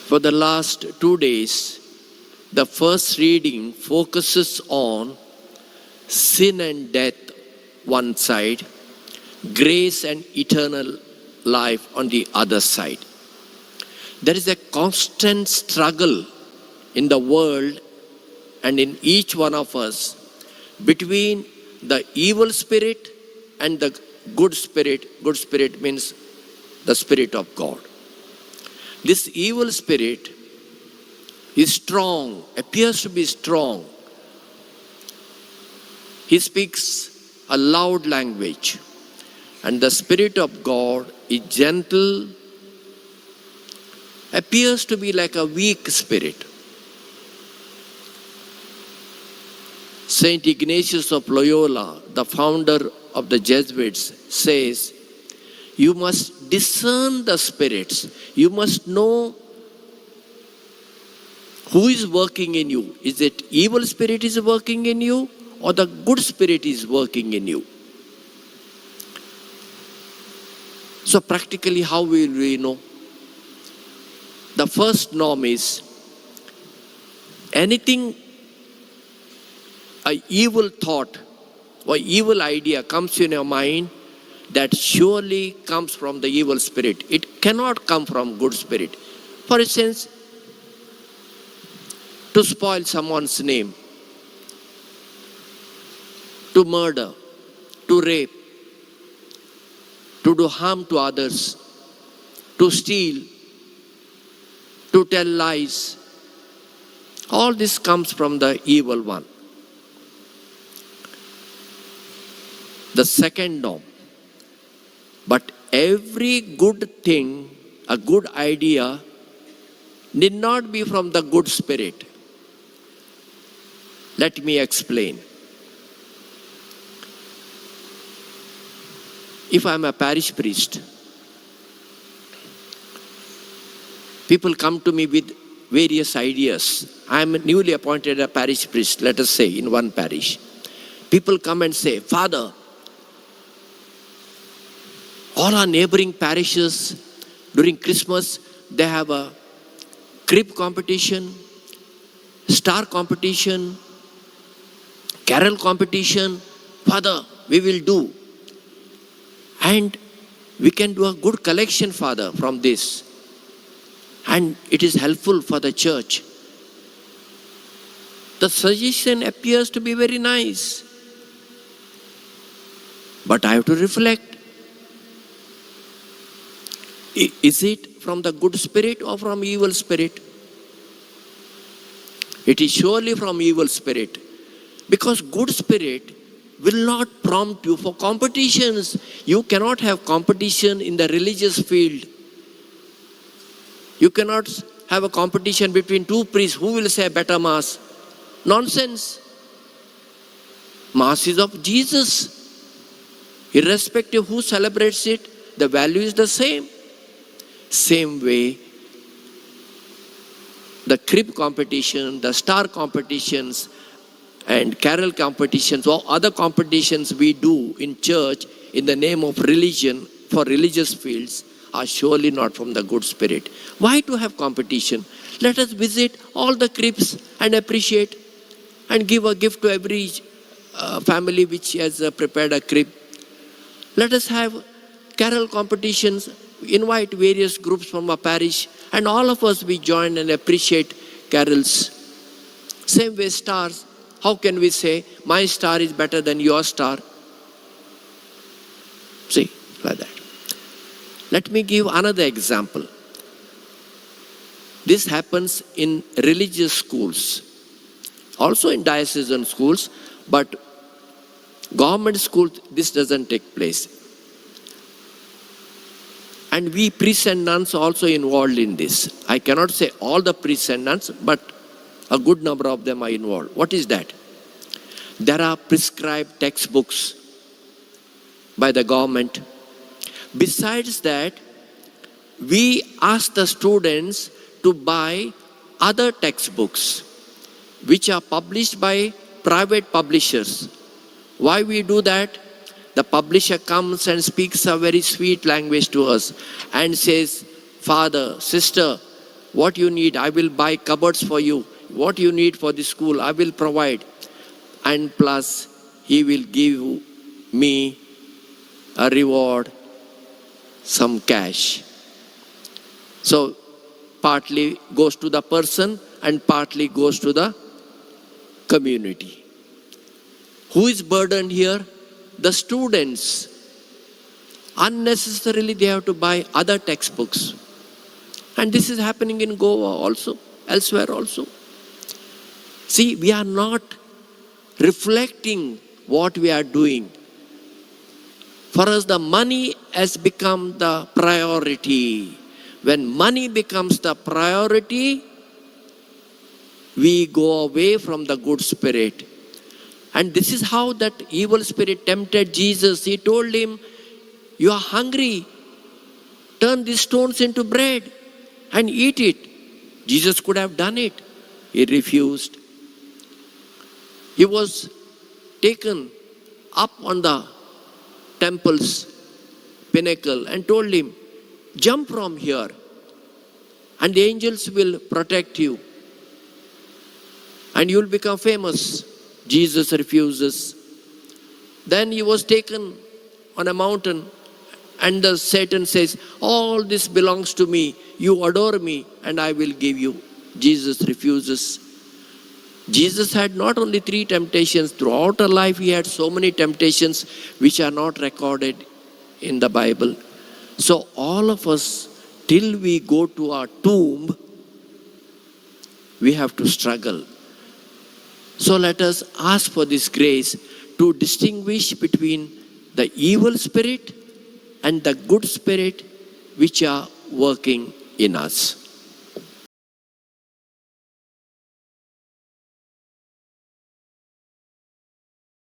For the last 2 days, the first reading focuses on sin and death one side, grace and eternal life on the other side. There is a constant struggle in the world and in each one of us between the evil spirit and the good spirit. Good spirit means the Spirit of God. This evil spirit is strong, appears to be strong. He speaks a loud language. And the Spirit of God is gentle, appears to be like a weak spirit. St. Ignatius of Loyola, the founder of the Jesuits, says, you must discern the spirits. You must know who is working in you. Is it evil spirit is working in you or the good spirit is working in you? So practically, how will we know? The first norm is anything, an evil thought or evil idea comes in your mind, that surely comes from the evil spirit. It cannot come from good spirit. For instance, to spoil someone's name, to murder, to rape, to do harm to others, to steal, to tell lies. All this comes from the evil one. The second norm. But every good thing, a good idea, need not be from the good spirit. Let me explain. If I am a parish priest, people come to me with various ideas. I am newly appointed a parish priest, let us say, in one parish. People come and say, Father, all our neighboring parishes during Christmas, they have a crib competition, star competition, carol competition. Father, we will do. And we can do a good collection, Father, from this. And it is helpful for the church. The suggestion appears to be very nice. But I have to reflect. Is it from the good spirit or from evil spirit? It is surely from evil spirit. Because good spirit will not prompt you for competitions. You cannot have competition in the religious field. You cannot have a competition between two priests. Who will say better mass? Nonsense. Mass is of Jesus. Irrespective who celebrates it, the value is the same. Same way, the crib competition, the star competitions, and carol competitions, or other competitions we do in church in the name of religion for religious fields are surely not from the good spirit. Why to have competition? Let us visit all the cribs and appreciate and give a gift to every family which has prepared a crib. Let us have carol competitions. Invite various groups from a parish and all of us we join and appreciate carols. Same way stars. How can we say my star is better than your star? See, like that. Let me give another example. This happens in religious schools, also in diocesan schools, but government schools, this doesn't take place. And we priests and nuns are also involved in this. I cannot say all the priests and nuns, but a good number of them are involved. What is that? There are prescribed textbooks by the government. Besides that, we ask the students to buy other textbooks which are published by private publishers. Why we do that? The publisher comes and speaks a very sweet language to us and says, Father, sister, What you need, I will buy cupboards for you. What you need for the school, I will provide. And plus, he will give me a reward, some cash. So, partly goes to the person and partly goes to the community. Who is burdened here? The students. Unnecessarily they have to buy other textbooks. And this is happening in Goa also, elsewhere also. See, we are not reflecting what we are doing. For us, the money has become the priority. When money becomes the priority, we go away from the good spirit. And this is how that evil spirit tempted Jesus. He told him, you are hungry, turn these stones into bread and eat it. Jesus could have done it. He refused. He was taken up on the temple's pinnacle and told him, jump from here and the angels will protect you and you will become famous. Jesus refuses. Then he was taken on a mountain and the Satan says, all this belongs to me. You adore me and I will give you. Jesus refuses. Jesus had not only 3 temptations. Throughout her life, he had so many temptations which are not recorded in the Bible. So all of us, till we go to our tomb, we have to struggle. So let us ask for this grace to distinguish between the evil spirit and the good spirit which are working in us.